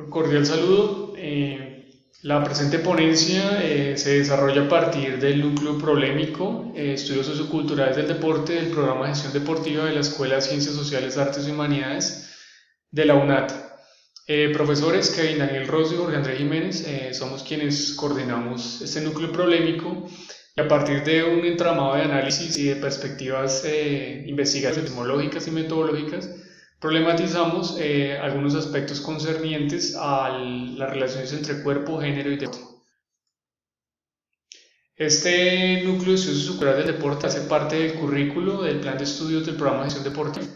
Un cordial saludo. La presente ponencia se desarrolla a partir del núcleo problemático, estudios socioculturales del deporte, del programa de gestión deportiva de la Escuela de Ciencias Sociales, Artes y Humanidades de la UNAT. Profesores Kevin Daniel Rosso y Jorge Andrés Jiménez somos quienes coordinamos este núcleo problemático y a partir de un entramado de análisis y de perspectivas investigativas, epistemológicas y metodológicas, problematizamos algunos aspectos concernientes a las relaciones entre cuerpo, género y deporte. Este núcleo de estudios socioculturales del deporte hace parte del currículo del plan de estudios del programa de gestión deportiva.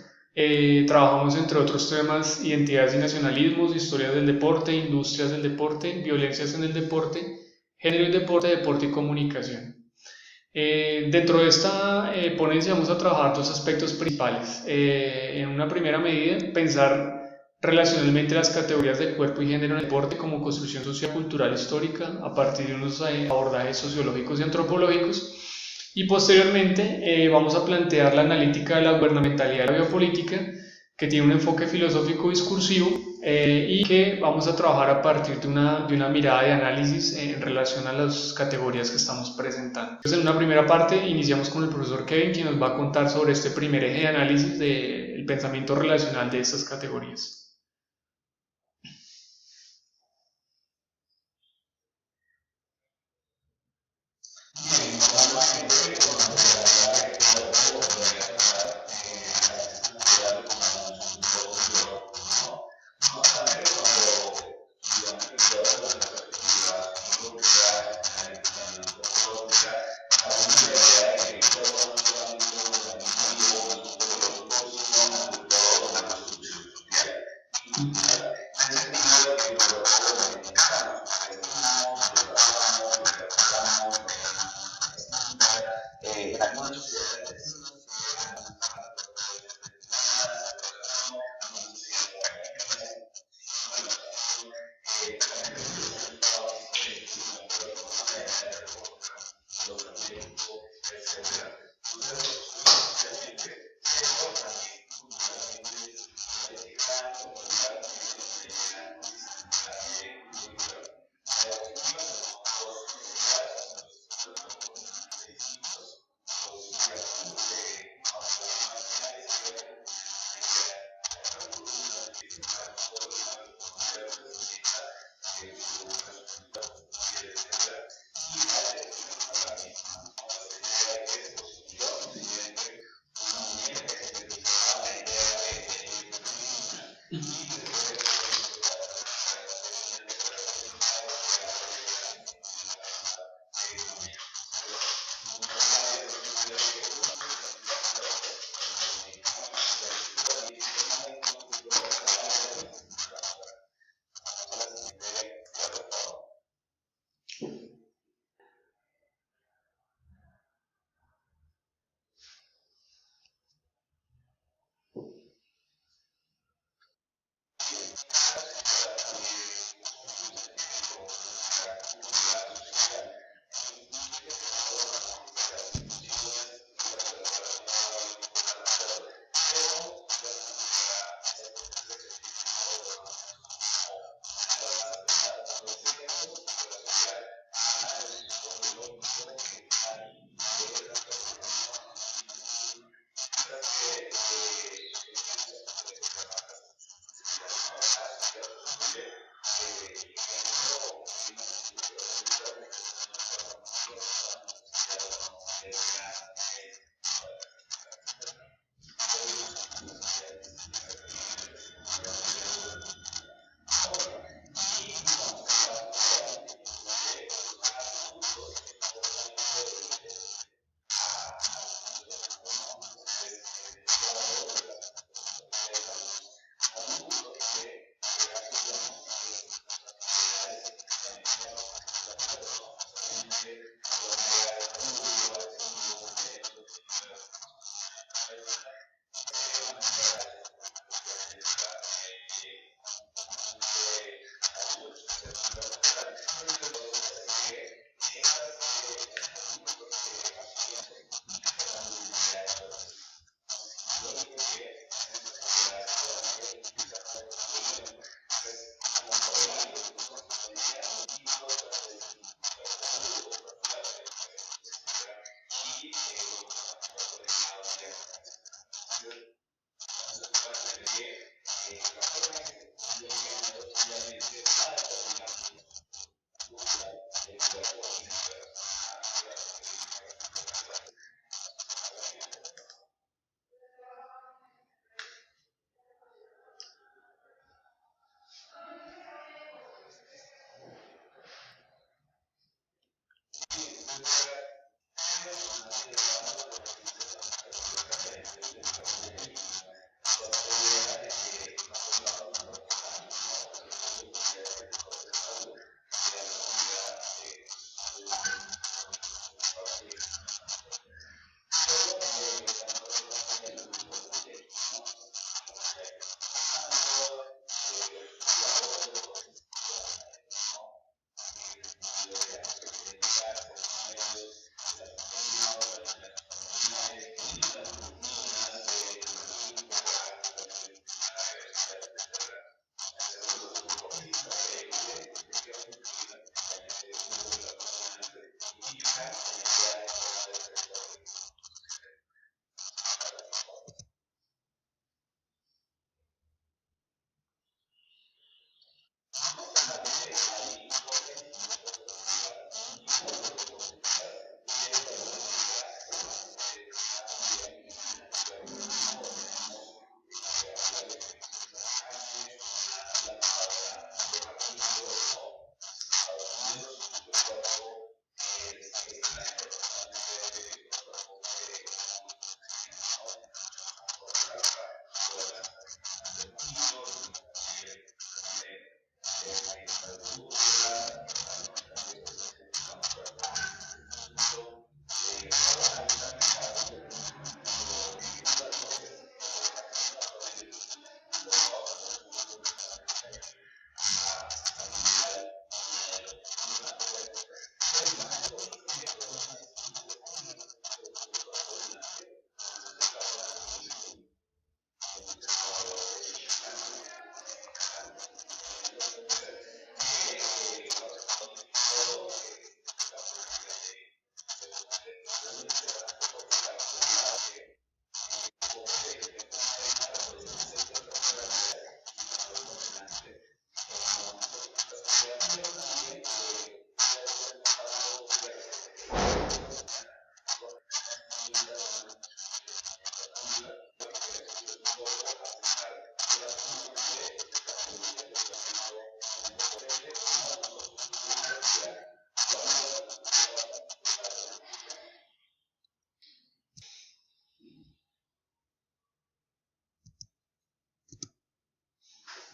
Trabajamos entre otros temas identidades y nacionalismos, historias del deporte, industrias del deporte, violencias en el deporte, género y deporte, deporte y comunicación. Dentro de esta ponencia vamos a trabajar dos aspectos principales. En una primera medida, pensar relacionalmente las categorías de cuerpo y género en el deporte como construcción sociocultural histórica a partir de unos abordajes sociológicos y antropológicos. Y posteriormente vamos a plantear la analítica de la gubernamentalidad de la biopolítica, que tiene un enfoque filosófico discursivo y que vamos a trabajar a partir de una mirada de análisis en relación a las categorías que estamos presentando. Entonces, en una primera parte iniciamos con el profesor Kevin, quien nos va a contar sobre este primer eje de análisis del pensamiento relacional de estas categorías.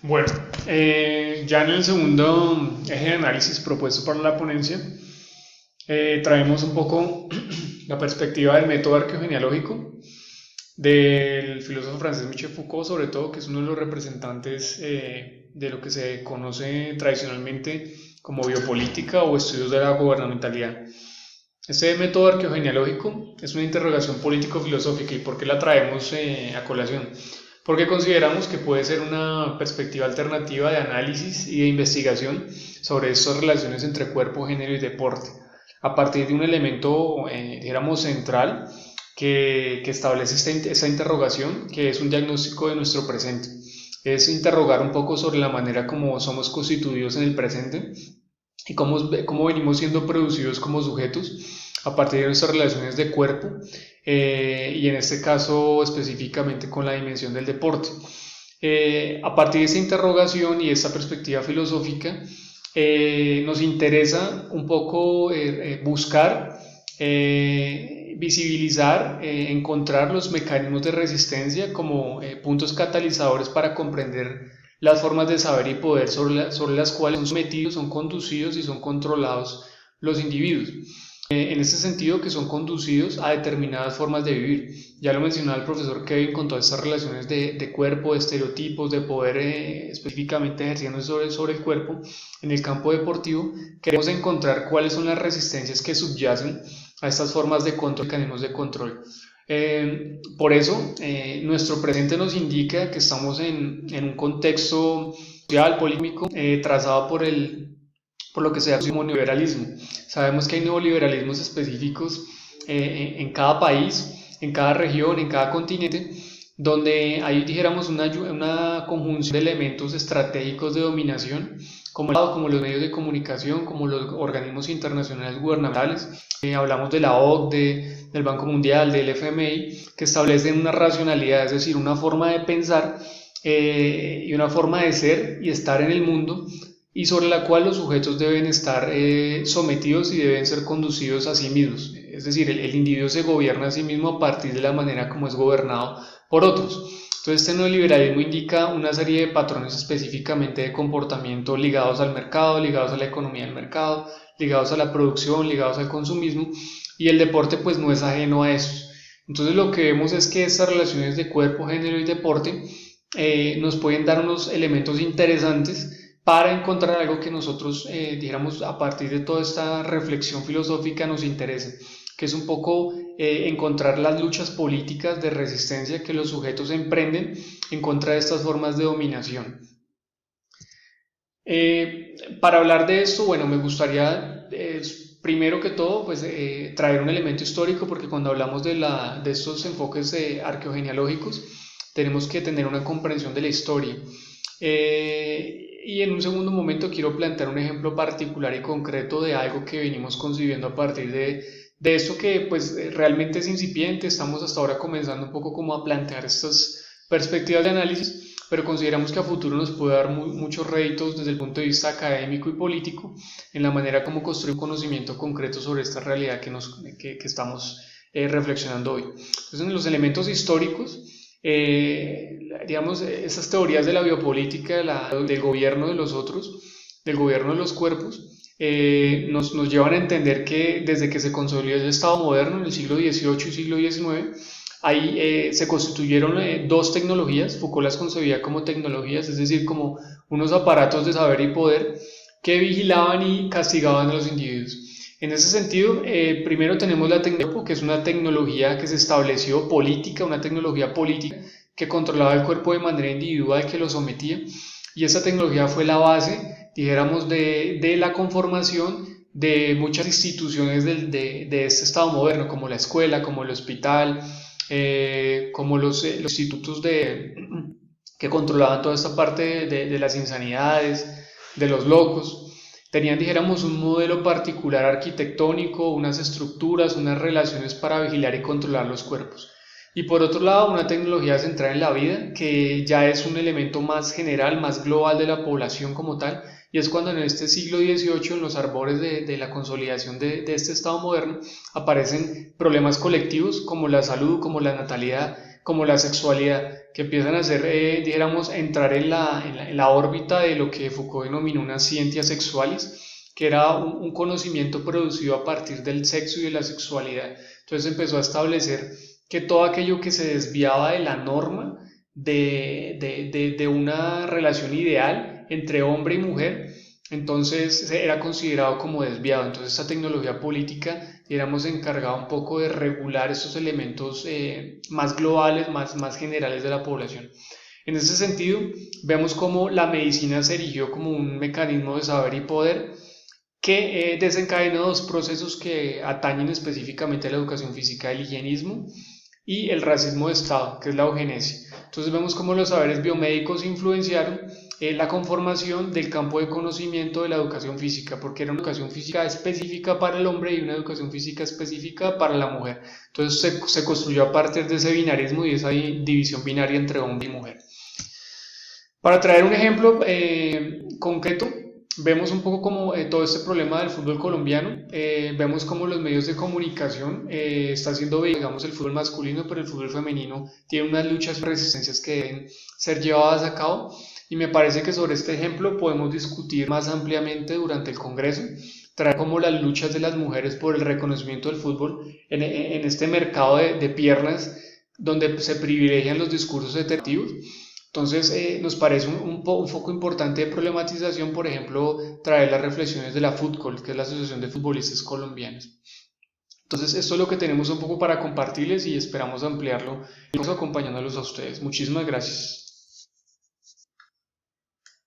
Bueno, ya en el segundo eje de análisis propuesto para la ponencia, traemos un poco la perspectiva del método arqueogenealógico del filósofo francés Michel Foucault, sobre todo, que es uno de los representantes de lo que se conoce tradicionalmente como biopolítica o estudios de la gubernamentalidad. Este método arqueogenealógico es una interrogación político-filosófica. ¿Y por qué la traemos a colación? Porque consideramos que puede ser una perspectiva alternativa de análisis y de investigación sobre estas relaciones entre cuerpo, género y deporte, a partir de un elemento, digamos, central que establece esta interrogación, que es un diagnóstico de nuestro presente. Es interrogar un poco sobre la manera como somos constituidos en el presente y cómo venimos siendo producidos como sujetos a partir de nuestras relaciones de cuerpo, y en este caso específicamente con la dimensión del deporte. A partir de esta interrogación y esta perspectiva filosófica, nos interesa un poco buscar, visibilizar, encontrar los mecanismos de resistencia como puntos catalizadores para comprender las formas de saber y poder sobre las cuales son sometidos, son conducidos y son controlados los individuos. En este sentido, que son conducidos a determinadas formas de vivir. Ya lo mencionaba el profesor Kevin con todas estas relaciones de cuerpo, de estereotipos, de poder específicamente ejerciendo sobre el cuerpo. En el campo deportivo, queremos encontrar cuáles son las resistencias que subyacen a estas formas de control, mecanismos de control. Por eso, nuestro presente nos indica que estamos en un contexto social, político, trazado por lo que se llama como neoliberalismo. Sabemos que hay neoliberalismos específicos en cada país, en cada región, en cada continente, donde hay, dijéramos, una conjunción de elementos estratégicos de dominación, como los medios de comunicación, como los organismos internacionales gubernamentales. Hablamos de la OCDE, del Banco Mundial, del FMI, que establecen una racionalidad, es decir, una forma de pensar y una forma de ser y estar en el mundo, y sobre la cual los sujetos deben estar sometidos y deben ser conducidos a sí mismos. Es decir, el individuo se gobierna a sí mismo a partir de la manera como es gobernado por otros. Entonces, este neoliberalismo indica una serie de patrones específicamente de comportamiento ligados al mercado, ligados a la economía del mercado, ligados a la producción, ligados al consumismo, y el deporte pues no es ajeno a eso. Entonces, lo que vemos es que estas relaciones de cuerpo, género y deporte nos pueden dar unos elementos interesantes para encontrar algo que nosotros, dijéramos, a partir de toda esta reflexión filosófica nos interese, que es un poco encontrar las luchas políticas de resistencia que los sujetos emprenden en contra de estas formas de dominación. Para hablar de esto, bueno, me gustaría, primero que todo, pues traer un elemento histórico, porque cuando hablamos de estos enfoques arqueogenealógicos, tenemos que tener una comprensión de la historia. Y en un segundo momento quiero plantear un ejemplo particular y concreto de algo que venimos concibiendo a partir de esto que pues realmente es incipiente. Estamos hasta ahora comenzando un poco como a plantear estas perspectivas de análisis, pero consideramos que a futuro nos puede dar muchos réditos desde el punto de vista académico y político en la manera como construir un conocimiento concreto sobre esta realidad que estamos reflexionando hoy. Entonces, en los elementos históricos, digamos, esas teorías de la biopolítica, del gobierno de los otros, del gobierno de los cuerpos, nos llevan a entender que desde que se consolidó el Estado moderno en el siglo XVIII y siglo XIX, ahí se constituyeron dos tecnologías. Foucault las concebía como tecnologías, es decir, como unos aparatos de saber y poder que vigilaban y castigaban a los individuos. En ese sentido, primero tenemos la tecnología, que es una tecnología que se estableció política, una tecnología política que controlaba el cuerpo de manera individual, que lo sometía, y esa tecnología fue la base, dijéramos, de la conformación de muchas instituciones de este Estado moderno, como la escuela, como el hospital, como los institutos que controlaban toda esta parte de las insanidades, de los locos. Tenían, dijéramos, un modelo particular arquitectónico, unas estructuras, unas relaciones para vigilar y controlar los cuerpos. Y por otro lado, una tecnología centrada en la vida, que ya es un elemento más general, más global de la población como tal, y es cuando en este siglo XVIII, en los arbores de la consolidación de este Estado moderno, aparecen problemas colectivos como la salud, como la natalidad, como la sexualidad, que empiezan a hacer, dijéramos, entrar en la órbita de lo que Foucault denominó unas ciencias sexuales, que era un conocimiento producido a partir del sexo y de la sexualidad. Entonces empezó a establecer que todo aquello que se desviaba de la norma de una relación ideal entre hombre y mujer, entonces era considerado como desviado. Entonces esta tecnología política, digamos, encargada un poco de regular estos elementos más globales, más generales de la población. En ese sentido, vemos cómo la medicina se erigió como un mecanismo de saber y poder que desencadenó dos procesos que atañen específicamente a la educación física, el higienismo y el racismo de Estado, que es la eugenesia. Entonces vemos cómo los saberes biomédicos influenciaron la conformación del campo de conocimiento de la educación física, porque era una educación física específica para el hombre y una educación física específica para la mujer. Entonces se construyó a partir de ese binarismo y esa división binaria entre hombre y mujer. Para traer un ejemplo concreto, vemos un poco como todo este problema del fútbol colombiano, vemos como los medios de comunicación está haciendo, digamos, el fútbol masculino, pero el fútbol femenino tiene unas luchas y resistencias que deben ser llevadas a cabo, y me parece que sobre este ejemplo podemos discutir más ampliamente durante el Congreso, traer como las luchas de las mujeres por el reconocimiento del fútbol en este mercado de piernas donde se privilegian los discursos heteronormativos. Entonces, nos parece un foco importante de problematización, por ejemplo, traer las reflexiones de la FUTCOL, que es la Asociación de Futbolistas Colombianos. Entonces, esto es lo que tenemos un poco para compartirles y esperamos ampliarlo, acompañándolos a ustedes. Muchísimas gracias.